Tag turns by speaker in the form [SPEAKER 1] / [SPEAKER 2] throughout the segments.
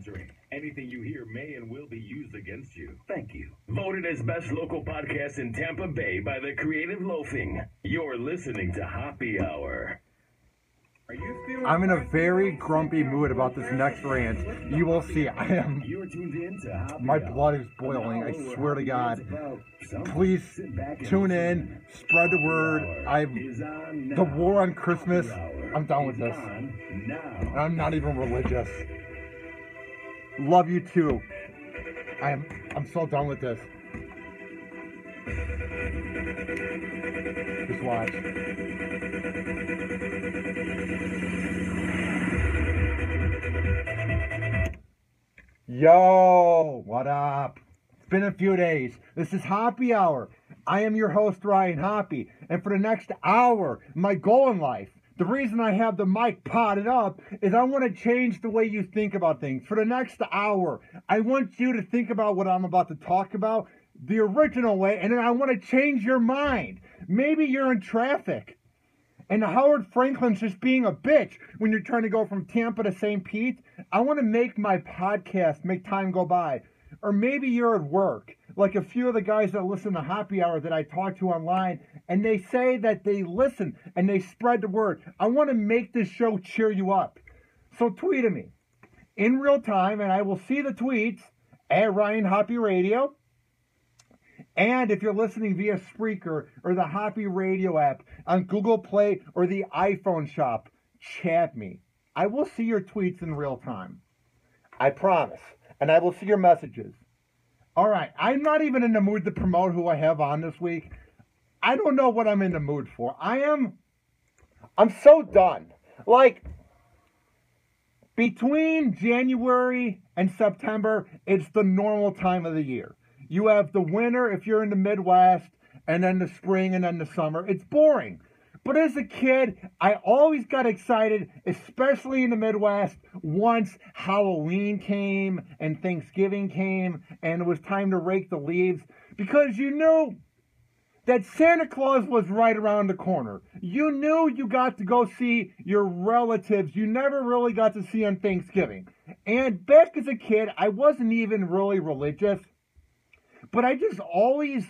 [SPEAKER 1] sponsoring. Anything you hear may and will be used against you. Thank you. Voted as best local podcast in Tampa Bay by the Creative Loafing. You're listening to Hoppe Hour.
[SPEAKER 2] I'm in a very grumpy mood about this next rant. You will see. My blood is boiling. I swear to God. Please tune in. Spread the word. The war on Christmas. I'm done with this. I'm not even religious. Love you too. I'm so done with this. Just watch. Yo, what up? It's been a few days. This is Hoppe Hour. I am your host, Ryan Hoppe. And for the next hour, my goal in life, the reason I have the mic potted up is I want to change the way you think about things. For the next hour, I want you to think about what I'm about to talk about the original way, and then I want to change your mind. Maybe you're in traffic, and Howard Franklin's just being a bitch when you're trying to go from Tampa to St. Pete. I want to make my podcast make time go by. Or maybe you're at work, like a few of the guys that listen to Hoppe Hour that I talk to online, and they say that they listen and they spread the word. I want to make this show cheer you up. So tweet at me in real time, and I will see the tweets at Ryan Hoppe Radio. And if you're listening via Spreaker or the Hoppe Radio app on Google Play or the iPhone shop, chat me. I will see your tweets in real time. I promise. And I will see your messages. All right. I'm not even in the mood to promote who I have on this week. I don't know what I'm in the mood for. I'm so done. Like, between January and September, it's the normal time of the year. You have the winter if you're in the Midwest, and then the spring, and then the summer. It's boring. But as a kid, I always got excited, especially in the Midwest, once Halloween came and Thanksgiving came, and it was time to rake the leaves, because you knew that Santa Claus was right around the corner. You knew you got to go see your relatives you never really got to see on Thanksgiving. And back as a kid, I wasn't even really religious. But I just always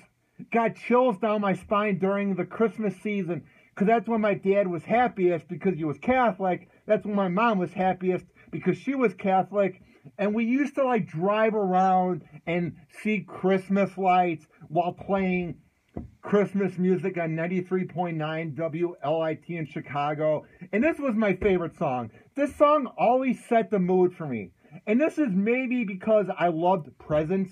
[SPEAKER 2] got chills down my spine during the Christmas season, because that's when my dad was happiest because he was Catholic. That's when my mom was happiest because she was Catholic. And we used to like drive around and see Christmas lights while playing Christmas music on 93.9 WLIT in Chicago. And this was my favorite song. This song always set the mood for me. And this is maybe because I loved presents.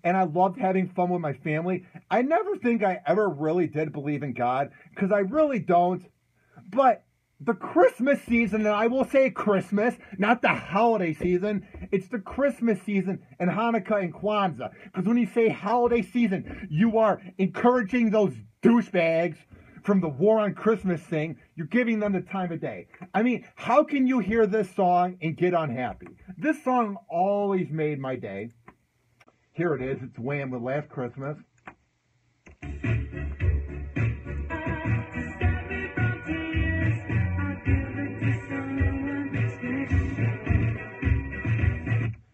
[SPEAKER 2] And I loved having fun with my family. I never think I ever really did believe in God, because I really don't. But the Christmas season, and I will say Christmas, not the holiday season, it's the Christmas season and Hanukkah and Kwanzaa. Because when you say holiday season, you are encouraging those douchebags from the war on Christmas thing. You're giving them the time of day. I mean, how can you hear this song and get unhappy? This song always made my day. Here it is. It's Wham! With Last Christmas.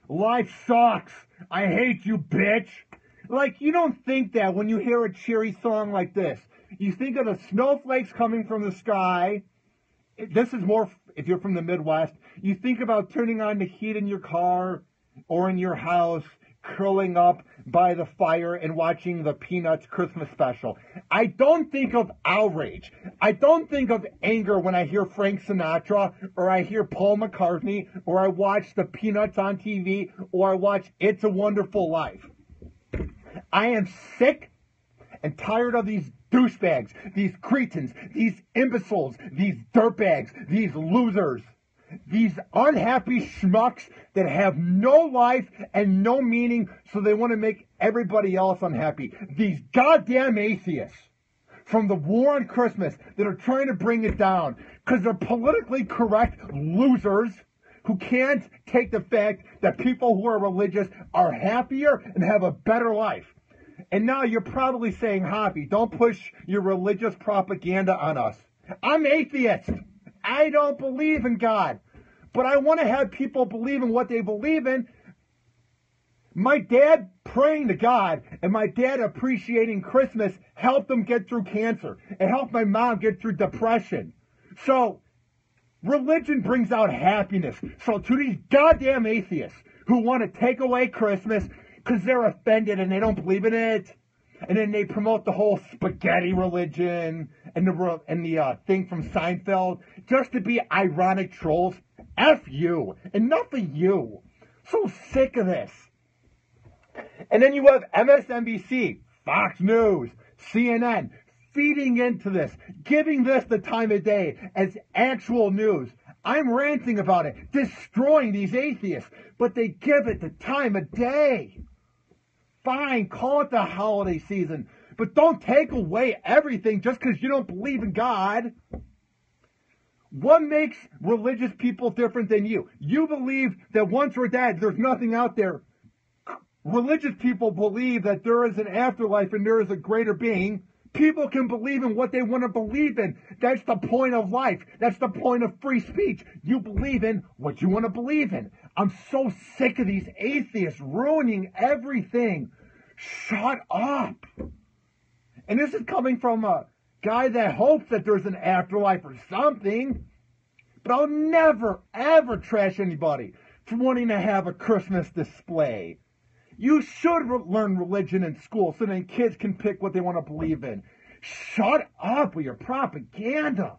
[SPEAKER 2] Life sucks. I hate you, bitch. Like, you don't think that when you hear a cheery song like this. You think of the snowflakes coming from the sky. This is more if you're from the Midwest. You think about turning on the heat in your car or in your house, curling up by the fire and watching the Peanuts Christmas special. I don't think of outrage. I don't think of anger when I hear Frank Sinatra or I hear Paul McCartney or I watch the Peanuts on TV or I watch It's a Wonderful Life. I am sick and tired of these douchebags, these cretins, these imbeciles, these dirtbags, these losers. These unhappy schmucks that have no life and no meaning, so they want to make everybody else unhappy. These goddamn atheists from the war on Christmas that are trying to bring it down because they're politically correct losers who can't take the fact that people who are religious are happier and have a better life. And now you're probably saying, Hoppe, don't push your religious propaganda on us. I'm atheist. I don't believe in God. but I want to have people believe in what they believe in. My dad praying to God and my dad appreciating Christmas helped them get through cancer. It helped my mom get through depression. So, religion brings out happiness. So to these goddamn atheists who want to take away Christmas because they're offended and they don't believe in it, and then they promote the whole spaghetti religion and the thing from Seinfeld just to be ironic trolls. F you. Enough of you. So sick of this. And then you have MSNBC, Fox News, CNN feeding into this, giving this the time of day as actual news. I'm ranting about it, destroying these atheists, but they give it the time of day. Fine, call it the holiday season, but don't take away everything just because you don't believe in God. What makes religious people different than you? You believe that once we're dead, there's nothing out there. Religious people believe that there is an afterlife and there is a greater being. People can believe in what they want to believe in. That's the point of life. That's the point of free speech. You believe in what you want to believe in. I'm so sick of these atheists ruining everything. Shut up. And this is coming from a guy that hopes that there's an afterlife or something. But I'll never, ever trash anybody for wanting to have a Christmas display. You should learn religion in school so then kids can pick what they want to believe in. Shut up with your propaganda.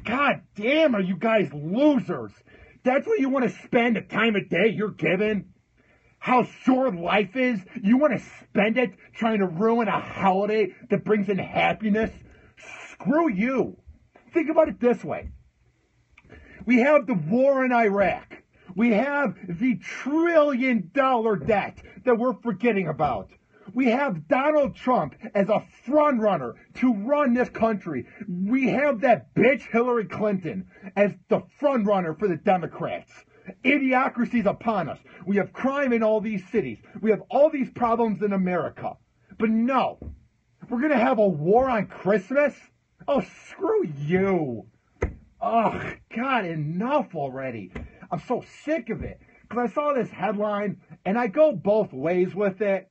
[SPEAKER 2] God damn, are you guys losers? That's what you want to spend the time of day you're given? How short life is? You want to spend it trying to ruin a holiday that brings in happiness? Screw you. Think about it this way. We have the war in Iraq. We have the $1 trillion debt that we're forgetting about. We have Donald Trump as a front runner to run this country. We have that bitch Hillary Clinton as the front runner for the Democrats. Idiocracy's upon us. We have crime in all these cities. We have all these problems in America. But no, we're going to have a war on Christmas? Oh, screw you. Oh, God, enough already. I'm so sick of it. Because I saw this headline, and I go both ways with it.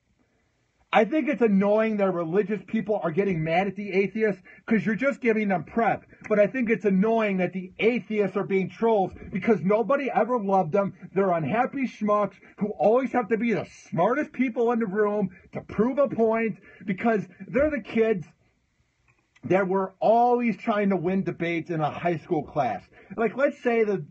[SPEAKER 2] I think it's annoying that religious people are getting mad at the atheists because you're just giving them prep. But I think it's annoying that the atheists are being trolls because nobody ever loved them. They're unhappy schmucks who always have to be the smartest people in the room to prove a point because they're the kids that were always trying to win debates in a high school class. Like, let's say the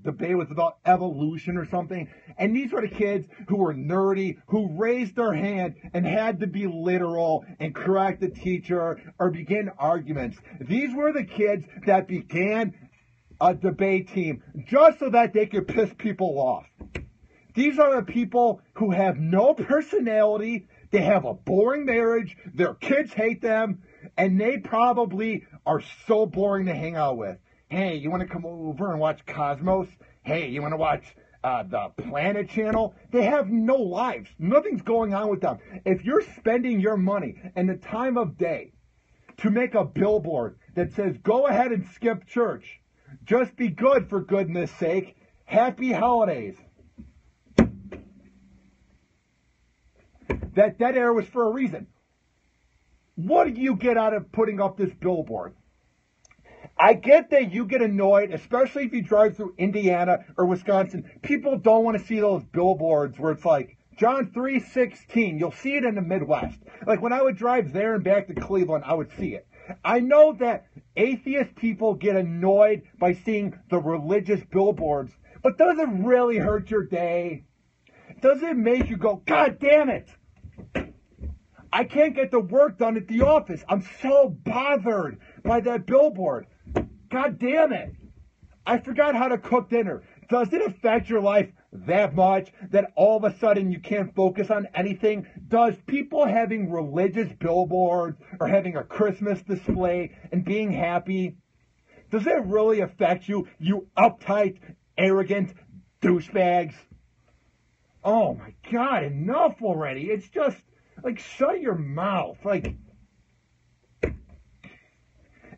[SPEAKER 2] debate was about evolution or something, and these were the kids who were nerdy, who raised their hand and had to be literal and correct the teacher or begin arguments. These were the kids that began a debate team just so that they could piss people off. These are the people who have no personality, they have a boring marriage, their kids hate them, and they probably are so boring to hang out with. Hey, you want to come over and watch Cosmos? Hey, you want to watch the Planet Channel? They have no lives. Nothing's going on with them. If you're spending your money and the time of day to make a billboard that says, go ahead and skip church, just be good for goodness sake, happy holidays. That dead air was for a reason. What do you get out of putting up this billboard? I get that you get annoyed, especially if you drive through Indiana or Wisconsin. People don't want to see those billboards where it's like, John 3:16. You'll see it in the Midwest. Like when I would drive there and back to Cleveland, I would see it. I know that atheist people get annoyed by seeing the religious billboards, but does it really hurt your day? Does it make you go, God damn it? I can't get the work done at the office. I'm so bothered by that billboard. God damn it. I forgot how to cook dinner. Does it affect your life that much that all of a sudden you can't focus on anything? Does people having religious billboards or having a Christmas display and being happy, does it really affect you, you uptight, arrogant douchebags? Oh my God, enough already. It's just, like, shut your mouth. Like,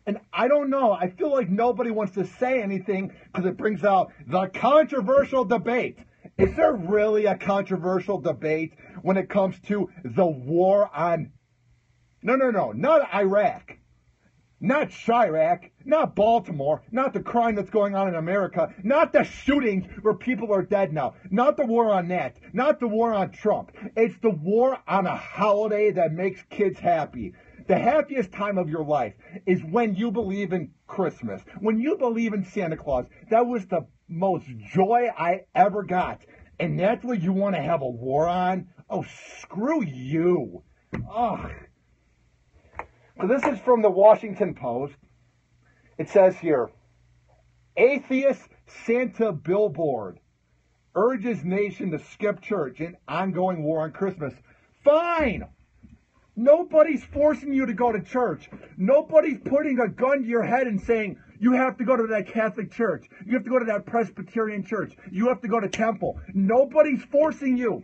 [SPEAKER 2] And I don't know. I feel like nobody wants to say anything because it brings out the controversial debate. Is there really a controversial debate when it comes to the war on... No, not Iraq. Not Chirac, not Baltimore, not the crime that's going on in America, not the shootings where people are dead now, not the war on that, not the war on Trump. It's the war on a holiday that makes kids happy. The happiest time of your life is when you believe in Christmas, when you believe in Santa Claus. That was the most joy I ever got. And that's what you want to have a war on? Oh, screw you. Ugh. So this is from the Washington Post. It says here, atheist Santa billboard urges nation to skip church in ongoing war on Christmas. Fine. Nobody's forcing you to go to church. Nobody's putting a gun to your head and saying, you have to go to that Catholic church. You have to go to that Presbyterian church. You have to go to temple. Nobody's forcing you.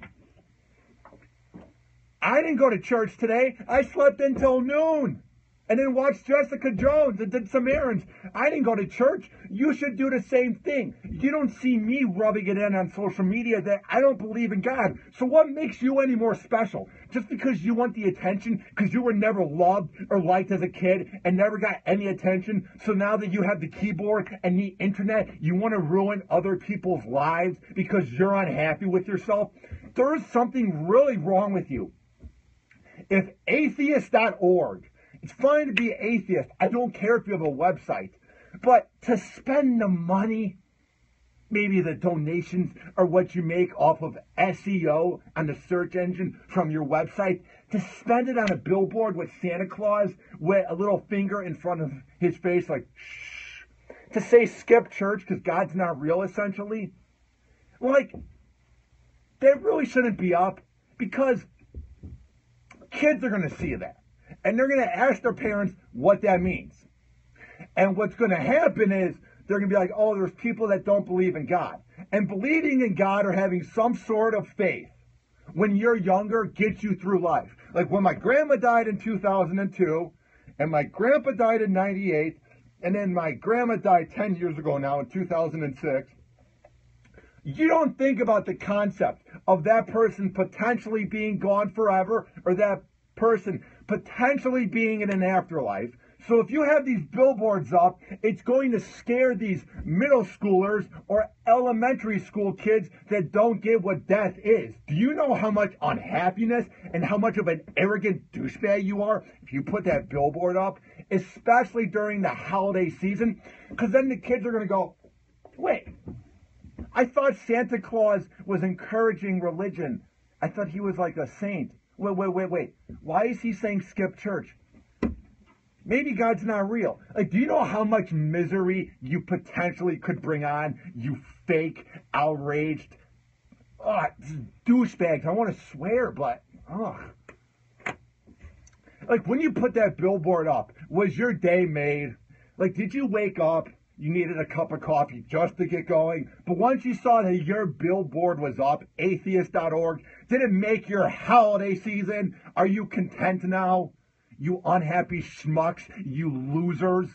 [SPEAKER 2] I didn't go to church today. I slept until noon and then watched Jessica Jones and did some errands. I didn't go to church. You should do the same thing. You don't see me rubbing it in on social media that I don't believe in God. So what makes you any more special? Just because you want the attention, because you were never loved or liked as a kid and never got any attention, so now that you have the keyboard and the internet, you want to ruin other people's lives because you're unhappy with yourself? There is something really wrong with you. If atheist.org, it's fine to be atheist. I don't care if you have a website. But to spend the money, maybe the donations or what you make off of SEO on the search engine from your website, to spend it on a billboard with Santa Claus with a little finger in front of his face like, shh, to say skip church because God's not real, essentially. Like, that really shouldn't be up because kids are going to see that. And they're going to ask their parents what that means. And what's going to happen is they're going to be like, oh, there's people that don't believe in God. And believing in God or having some sort of faith when you're younger gets you through life. Like when my grandma died in 2002, and my grandpa died in 98, and then my grandma died 10 years ago now in 2006, you don't think about the concept of that person potentially being gone forever or that person potentially being in an afterlife. So if you have these billboards up, it's going to scare these middle schoolers or elementary school kids that don't get what death is. Do you know how much unhappiness and how much of an arrogant douchebag you are if you put that billboard up, especially during the holiday season? Because then the kids are going to go, wait, I thought Santa Claus was encouraging religion. I thought he was like a saint. Wait. Why is he saying skip church? Maybe God's not real. Like, do you know how much misery you potentially could bring on, you fake, outraged, douchebags? I want to swear, but, Like, when you put that billboard up, was your day made? Like, did you wake up, you needed a cup of coffee just to get going, but once you saw that your billboard was up, atheist.org, did it make your holiday season? Are you content now? You unhappy schmucks, you losers.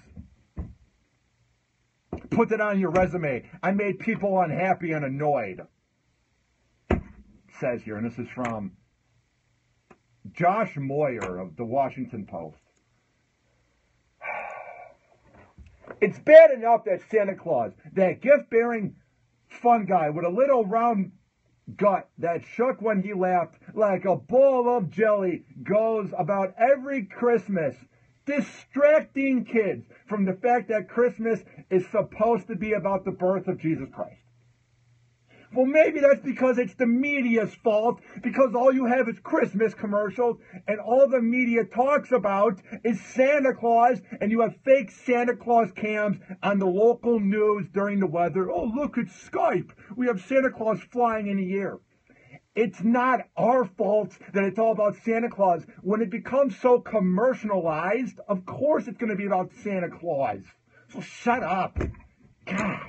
[SPEAKER 2] Put it on your resume. I made people unhappy and annoyed. It says here, and this is from Josh Moyer of the Washington Post. It's bad enough that Santa Claus, that gift-bearing fun guy with a little round gut that shook when he laughed like a ball of jelly, goes about every Christmas distracting kids from the fact that Christmas is supposed to be about the birth of Jesus Christ. Well, maybe that's because it's the media's fault, because all you have is Christmas commercials, and all the media talks about is Santa Claus, and you have fake Santa Claus cams on the local news during the weather. Oh, look, it's Skype. We have Santa Claus flying in the air. It's not our fault that it's all about Santa Claus. When it becomes so commercialized, of course it's going to be about Santa Claus. So shut up. God.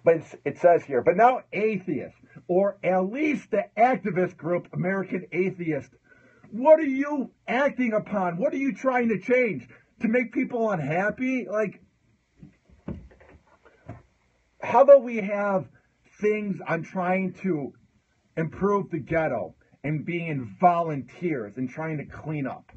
[SPEAKER 2] But it says here, but now atheists, or at least the activist group, American Atheist, what are you acting upon? What are you trying to change? to make people unhappy? Like, how about we have things on trying to improve the ghetto and being volunteers and trying to clean up?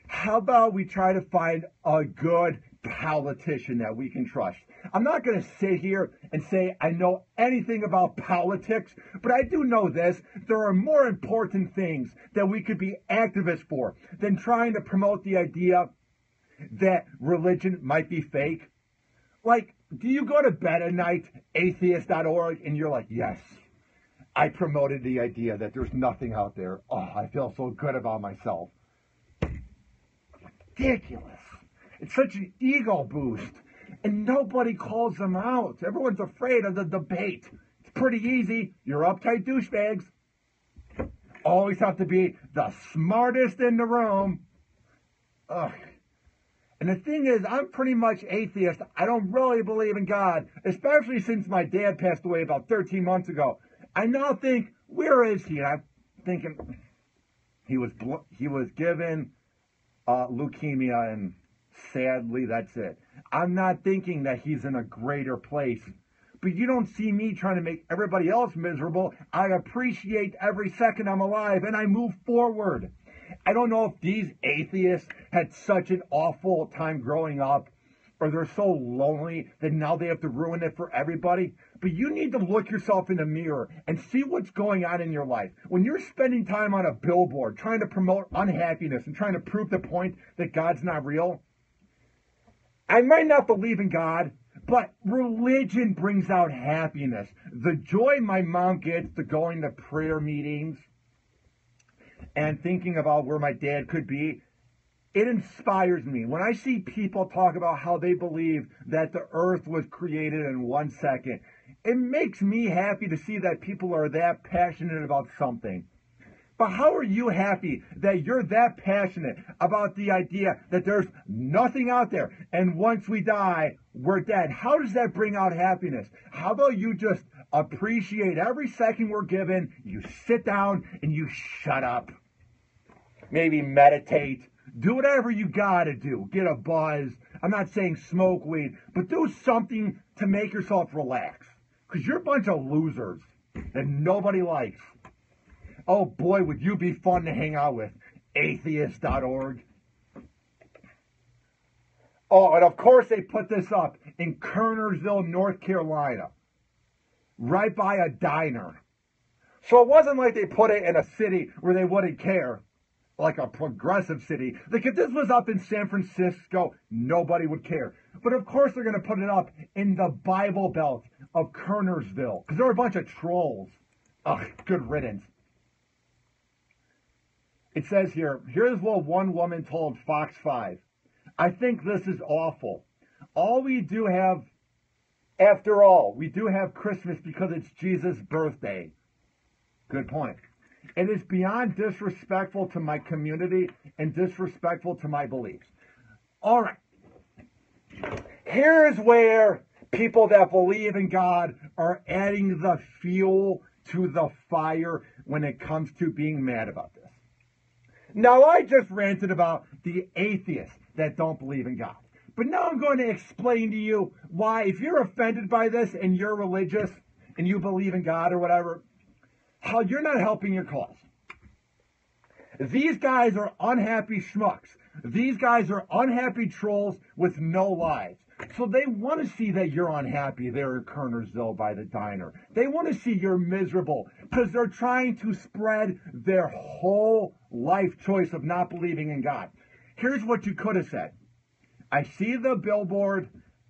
[SPEAKER 2] How about we try to find a good politician that we can trust? I'm not going to sit here and say I know anything about politics, but I do know this. There are more important things that we could be activists for than trying to promote the idea that religion might be fake. Like, do you go to bed at night, atheist.org, and you're like, yes, I promoted the idea that there's nothing out there. Oh, I feel so good about myself. Ridiculous. It's such an ego boost. And nobody calls them out. Everyone's afraid of the debate. It's pretty easy. You're uptight douchebags. Always have to be the smartest in the room. Ugh. And the thing is, I'm pretty much atheist. I don't really believe in God, especially since my dad passed away about 13 months ago. I now think, where is he? And I'm thinking, he was given leukemia, and sadly, that's it. I'm not thinking that he's in a greater place. But you don't see me trying to make everybody else miserable. I appreciate every second I'm alive, and I move forward. I don't know if these atheists had such an awful time growing up, or they're so lonely that now they have to ruin it for everybody. But you need to look yourself in the mirror and see what's going on in your life. When you're spending time on a billboard trying to promote unhappiness and trying to prove the point that God's not real, I might not believe in God, but religion brings out happiness. The joy my mom gets to going to prayer meetings and thinking about where my dad could be, it inspires me. When I see people talk about how they believe that the earth was created in 1 second, it makes me happy to see that people are that passionate about something. But how are you happy that you're that passionate about the idea that there's nothing out there and once we die, we're dead? How does that bring out happiness? How about you just appreciate every second we're given, you sit down and you shut up. Maybe meditate. Do whatever you gotta do. Get a buzz. I'm not saying smoke weed, but do something to make yourself relax. Because you're a bunch of losers that nobody likes. Oh boy, would you be fun to hang out with. Atheist.org. Oh, and of course they put this up in Kernersville, North Carolina. Right by a diner. So it wasn't like they put it in a city where they wouldn't care. Like a progressive city. Like if this was up in San Francisco, nobody would care. But of course they're going to put it up in the Bible Belt of Kernersville. Because they're a bunch of trolls. Ugh, good riddance. It says here, here's what one woman told Fox 5. I think this is awful. After all, we do have Christmas because it's Jesus' birthday. Good point. It is beyond disrespectful to my community and disrespectful to my beliefs. All right. Here's where people that believe in God are adding the fuel to the fire when it comes to being mad about this. Now, I just ranted about the atheists that don't believe in God. But now I'm going to explain to you why, if you're offended by this and you're religious and you believe in God or whatever, how you're not helping your cause. These guys are unhappy schmucks. These guys are unhappy trolls with no lives. So they want to see that you're unhappy there in Kernersville by the diner. They want to see you're miserable because they're trying to spread their whole life choice of not believing in God. Here's what you could have said. I see the billboard.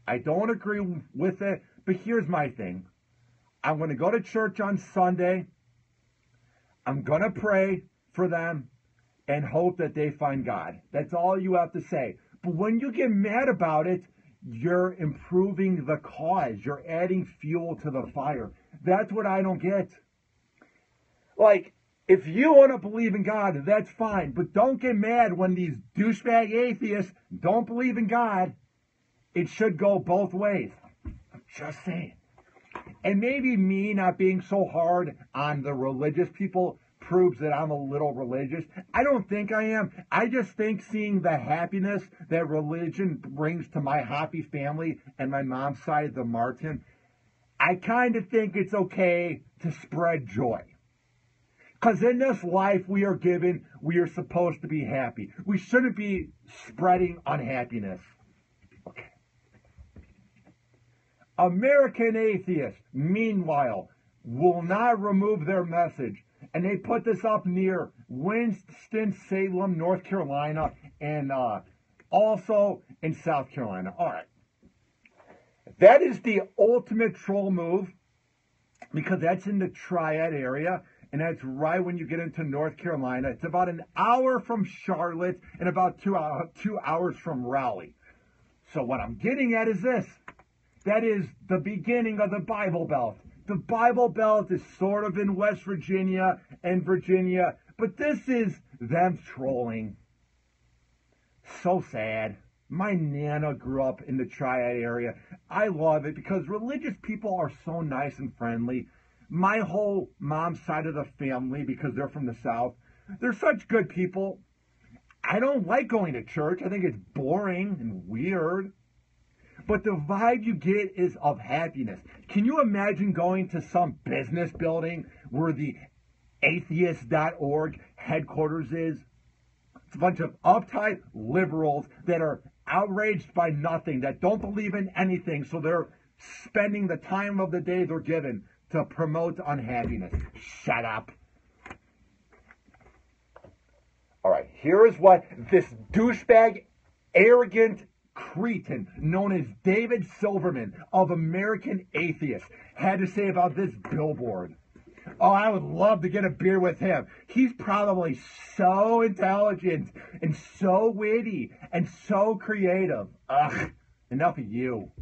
[SPEAKER 2] I don't agree with it, but here's my thing. I'm going to go to church on Sunday. I'm going to pray for them and hope that they find God. That's all you have to say. But when you get mad about it, you're improving the cause. You're adding fuel to the fire. That's what I don't get. Like, if you want to believe in God, that's fine. But don't get mad when these douchebag atheists don't believe in God. It should go both ways. Just saying. And maybe me not being so hard on the religious people proves that I'm a little religious. I don't think I am. I just think seeing the happiness that religion brings to my Hoppe family and my mom's side, the Martin, I kind of think it's okay to spread joy. Because in this life we are given, we are supposed to be happy. We shouldn't be spreading unhappiness. Okay. American atheists, meanwhile, will not remove their message. And they put this up near Winston-Salem, North Carolina, and also in South Carolina. All right. That is the ultimate troll move, because that's in the Triad area, and that's right when you get into North Carolina. It's about an hour from Charlotte and about 2 hours from Raleigh. So what I'm getting at is this. That is the beginning of the Bible Belt. The Bible Belt is sort of in West Virginia and Virginia, but this is them trolling. So sad. My Nana grew up in the Triad area. I love it because religious people are so nice and friendly. My whole mom's side of the family, because they're from the South, they're such good people. I don't like going to church. I think it's boring and weird. But the vibe you get is of happiness. Can you imagine going to some business building where the atheist.org headquarters is? It's a bunch of uptight liberals that are outraged by nothing, that don't believe in anything, so they're spending the time of the day they're given to promote unhappiness. Shut up. All right, here is what this douchebag, arrogant cretin known as David Silverman of American Atheists had to say about this billboard. Oh, I would love to get a beer with him. He's probably so intelligent and so witty and so creative. Ugh, enough of you.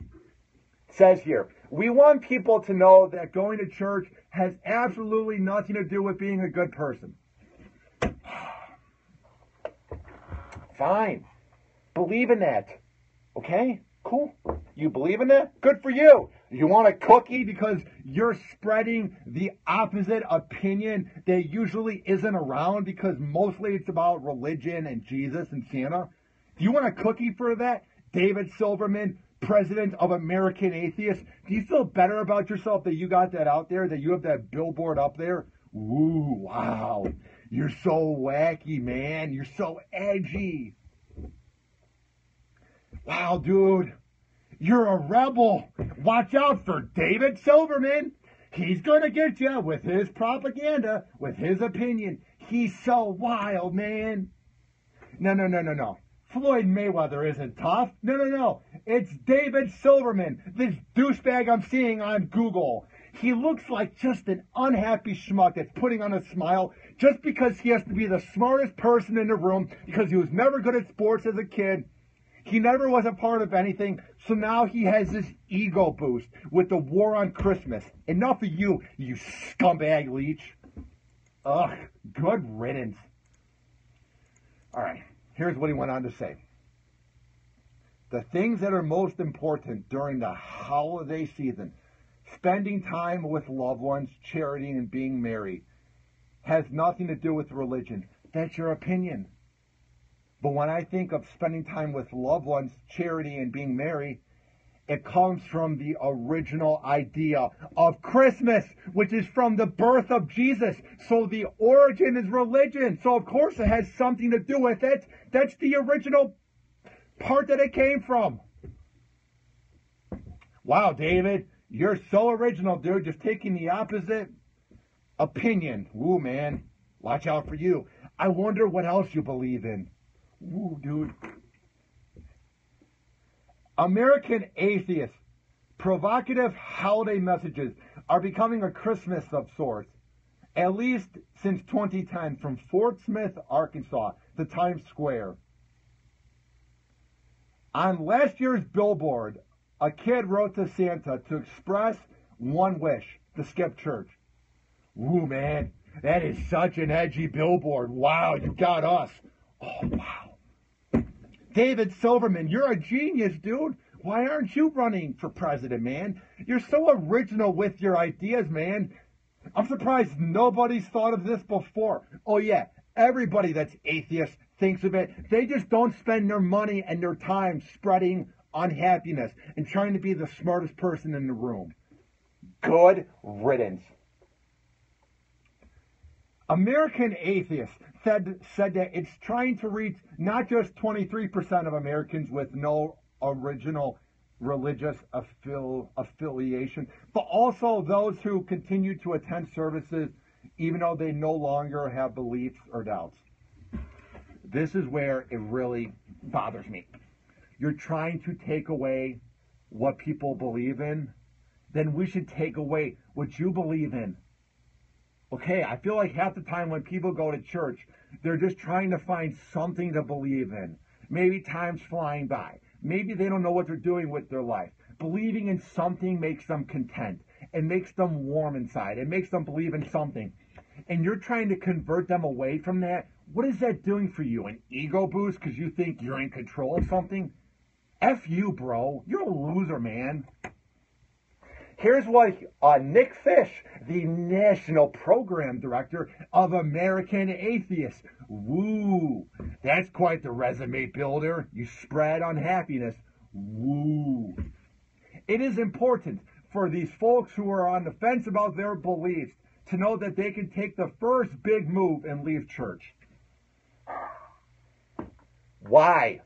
[SPEAKER 2] It says here, we want people to know that going to church has absolutely nothing to do with being a good person. Fine. Believe in that. Okay? Cool. You believe in that? Good for you. You want a cookie because you're spreading the opposite opinion that usually isn't around, because mostly it's about religion and Jesus and Santa? Do you want a cookie for that? David Silverman, president of American Atheists, do you feel better about yourself that you got that out there, that you have that billboard up there? Ooh, wow. You're so wacky, man. You're so edgy. Wow, dude. You're a rebel. Watch out for David Silverman. He's going to get you with his propaganda, with his opinion. He's so wild, man. No. Floyd Mayweather isn't tough. No. It's David Silverman, this douchebag I'm seeing on Google. He looks like just an unhappy schmuck that's putting on a smile just because he has to be the smartest person in the room, because he was never good at sports as a kid. He never was a part of anything, so now he has this ego boost with the war on Christmas. Enough of you, you scumbag leech. Ugh, good riddance. All right, here's what he went on to say. The things that are most important during the holiday season, spending time with loved ones, charity, and being merry, has nothing to do with religion. That's your opinion. But when I think of spending time with loved ones, charity, and being merry, it comes from the original idea of Christmas, which is from the birth of Jesus. So the origin is religion. So of course it has something to do with it. That's the original part that it came from. Wow, David, you're so original, dude. Just taking the opposite opinion. Ooh, man, watch out for you. I wonder what else you believe in. Ooh, dude. American Atheists, provocative holiday messages are becoming a Christmas of sorts, at least since 2010, from Fort Smith, Arkansas to Times Square. On last year's billboard, a kid wrote to Santa to express one wish: to skip church. Ooh, man, that is such an edgy billboard. Wow, you got us. Oh, wow. David Silverman, you're a genius, dude. Why aren't you running for president, man? You're so original with your ideas, man. I'm surprised nobody's thought of this before. Oh yeah, everybody that's atheist thinks of it. They just don't spend their money and their time spreading unhappiness and trying to be the smartest person in the room. Good riddance. American Atheists said that it's trying to reach not just 23% of Americans with no original religious affiliation, but also those who continue to attend services even though they no longer have beliefs or doubts. This is where it really bothers me. You're trying to take away what people believe in, then we should take away what you believe in. Okay, I feel like half the time when people go to church, they're just trying to find something to believe in. Maybe time's flying by. Maybe they don't know what they're doing with their life. Believing in something makes them content. It makes them warm inside. It makes them believe in something. And you're trying to convert them away from that. What is that doing for you? An ego boost because you think you're in control of something? F you, bro. You're a loser, man. Here's what Nick Fish, the National Program Director of American Atheists. Woo, that's quite the resume builder. You spread unhappiness. Woo. It is important for these folks who are on the fence about their beliefs to know that they can take the first big move and leave church. Why?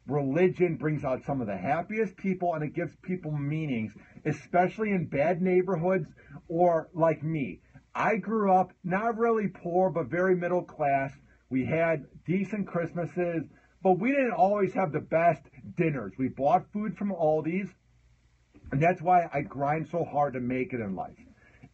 [SPEAKER 2] Religion brings out some of the happiest people and it gives people meanings, especially in bad neighborhoods or like me. I grew up not really poor, but very middle class. We had decent Christmases, but we didn't always have the best dinners. We bought food from Aldi's, and that's why I grind so hard to make it in life,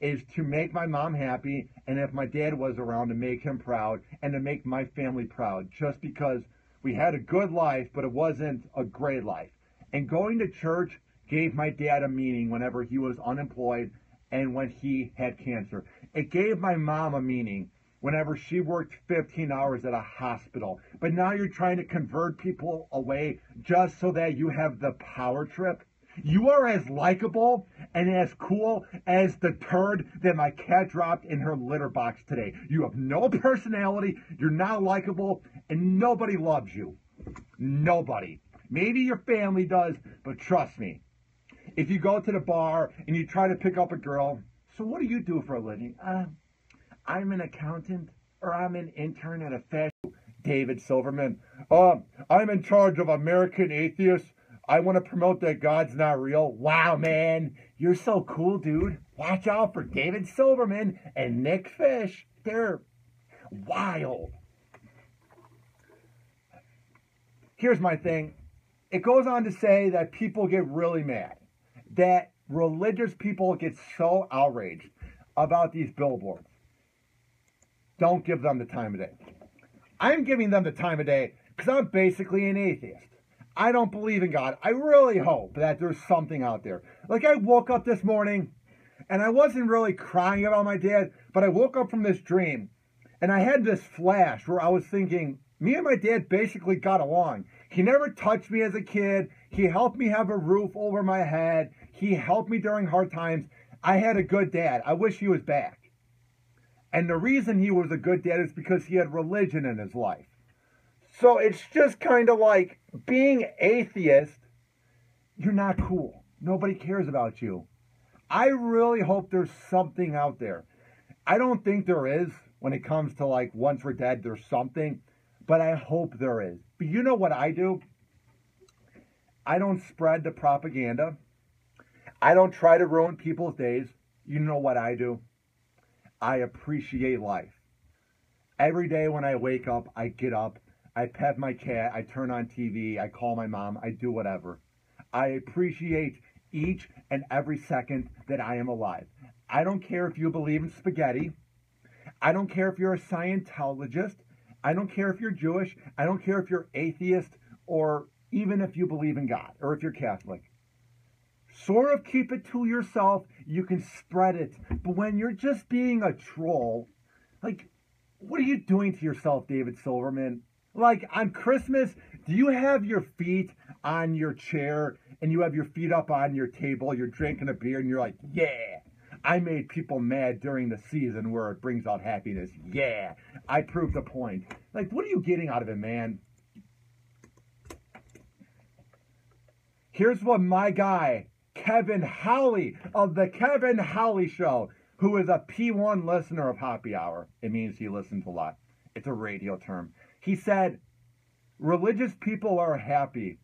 [SPEAKER 2] is to make my mom happy, and if my dad was around, to make him proud and to make my family proud, just because we had a good life, but it wasn't a great life. And going to church gave my dad a meaning whenever he was unemployed and when he had cancer. It gave my mom a meaning whenever she worked 15 hours at a hospital. But now you're trying to convert people away just so that you have the power trip. You are as likable and as cool as the turd that my cat dropped in her litter box today. You have no personality, you're not likable, and nobody loves you. Nobody. Maybe your family does, but trust me. If you go to the bar and you try to pick up a girl, so what do you do for a living? I'm an accountant, or I'm an intern at a fashion. David Silverman. I'm in charge of American Atheists. I want to promote that God's not real. Wow, man. You're so cool, dude. Watch out for David Silverman and Nick Fish. They're wild. Here's my thing. It goes on to say that people get really mad. That religious people get so outraged about these billboards. Don't give them the time of day. I'm giving them the time of day because I'm basically an atheist. I don't believe in God. I really hope that there's something out there. Like, I woke up this morning, and I wasn't really crying about my dad, but I woke up from this dream, and I had this flash where I was thinking, me and my dad basically got along. He never touched me as a kid. He helped me have a roof over my head. He helped me during hard times. I had a good dad. I wish he was back. And the reason he was a good dad is because he had religion in his life. So it's just kind of like being atheist, you're not cool. Nobody cares about you. I really hope there's something out there. I don't think there is when it comes to like once we're dead, there's something, but I hope there is. But you know what I do? I don't spread the propaganda. I don't try to ruin people's days. You know what I do? I appreciate life. Every day when I wake up, I get up. I pet my cat, I turn on TV, I call my mom, I do whatever. I appreciate each and every second that I am alive. I don't care if you believe in spaghetti. I don't care if you're a Scientologist. I don't care if you're Jewish. I don't care if you're atheist or even if you believe in God or if you're Catholic. Sort of keep it to yourself. You can spread it. But when you're just being a troll, like, what are you doing to yourself, David Silverman? Like, on Christmas, do you have your feet on your chair and you have your feet up on your table, you're drinking a beer and you're like, yeah, I made people mad during the season where it brings out happiness. Yeah, I proved the point. Like, what are you getting out of it, man? Here's what my guy, Kevin Howley of the Kevin Howley Show, who is a P1 listener of Happy Hour. It means he listens a lot. It's a radio term. He said, religious people are happy.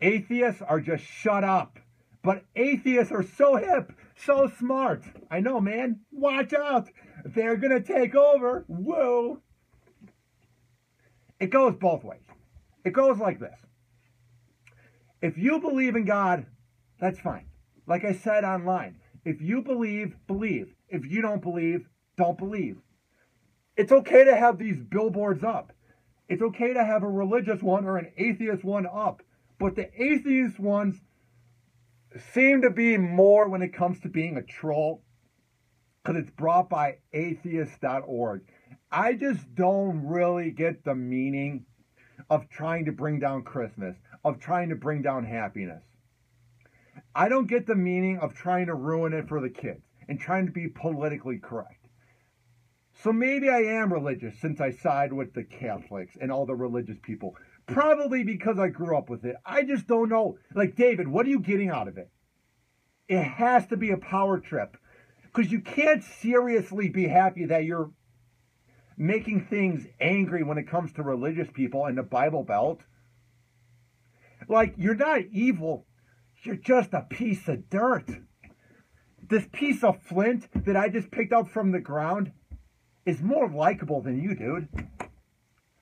[SPEAKER 2] Atheists are just shut up. But atheists are so hip, so smart. I know, man. Watch out. They're going to take over. Whoa. It goes both ways. It goes like this. If you believe in God, that's fine. Like I said online, if you believe, believe. If you don't believe, don't believe. It's okay to have these billboards up. It's okay to have a religious one or an atheist one up. But the atheist ones seem to be more when it comes to being a troll, because it's brought by atheist.org. I just don't really get the meaning of trying to bring down Christmas, of trying to bring down happiness. I don't get the meaning of trying to ruin it for the kids and trying to be politically correct. So maybe I am religious since I side with the Catholics and all the religious people. Probably because I grew up with it. I just don't know. Like, David, what are you getting out of it? It has to be a power trip. Because you can't seriously be happy that you're making things angry when it comes to religious people in the Bible Belt. Like, you're not evil. You're just a piece of dirt. This piece of flint that I just picked up from the ground is more likable than you, dude.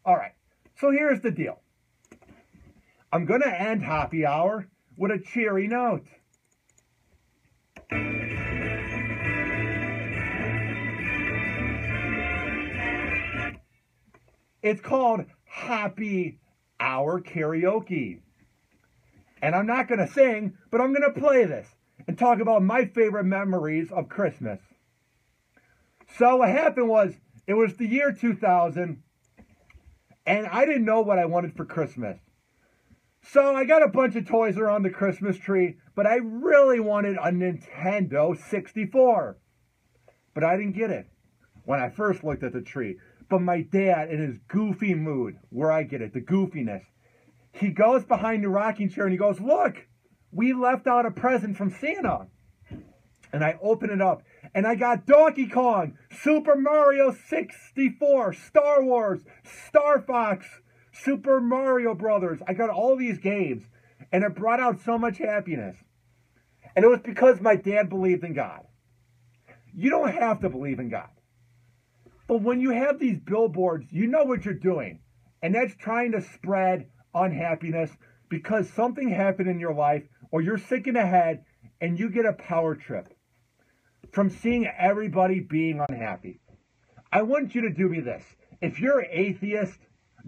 [SPEAKER 2] All right. So here's the deal. I'm going to end Happy Hour with a cheery note. It's called Happy Hour Karaoke. And I'm not going to sing, but I'm going to play this and talk about my favorite memories of Christmas. So what happened was, it was the year 2000, and I didn't know what I wanted for Christmas. So I got a bunch of toys around the Christmas tree, but I really wanted a Nintendo 64. But I didn't get it when I first looked at the tree. But my dad, in his goofy mood, where I get it, the goofiness, he goes behind the rocking chair and he goes, look, we left out a present from Santa. And I open it up, and I got Donkey Kong, Super Mario 64, Star Wars, Star Fox, Super Mario Brothers. I got all these games, and it brought out so much happiness. And it was because my dad believed in God. You don't have to believe in God. But when you have these billboards, you know what you're doing. And that's trying to spread unhappiness because something happened in your life, or you're sick in the head, and you get a power trip from seeing everybody being unhappy. I want you to do me this. If you're an atheist,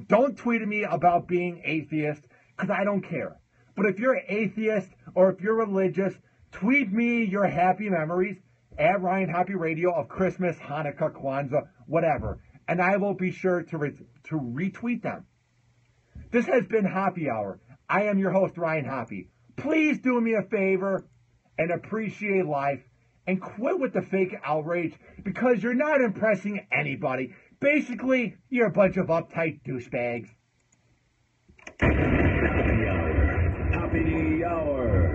[SPEAKER 2] don't tweet at me about being atheist, because I don't care. But if you're an atheist or if you're religious, tweet me your happy memories at Ryan Happy Radio of Christmas, Hanukkah, Kwanzaa, whatever. And I will be sure to retweet them. This has been Happy Hour. I am your host, Ryan Happy. Please do me a favor and appreciate life and quit with the fake outrage because you're not impressing anybody. Basically, you're a bunch of uptight douchebags.
[SPEAKER 1] Happy Hour. Happy Hour.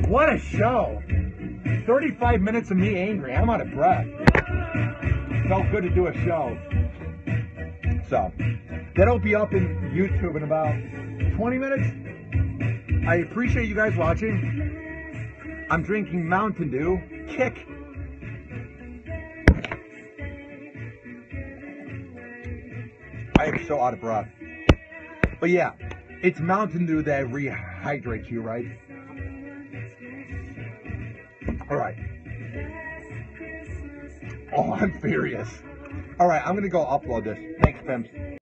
[SPEAKER 2] What a show. 35 minutes of me angry. I'm out of breath. Felt good to do a show. So, that'll be up in YouTube in about 20 minutes. I appreciate you guys watching. I'm drinking Mountain Dew. Kick. I am so out of breath. But yeah, it's Mountain Dew that rehydrates you, right? Alright. Oh, I'm furious. Alright, I'm going to go upload this. Thanks, Pimps.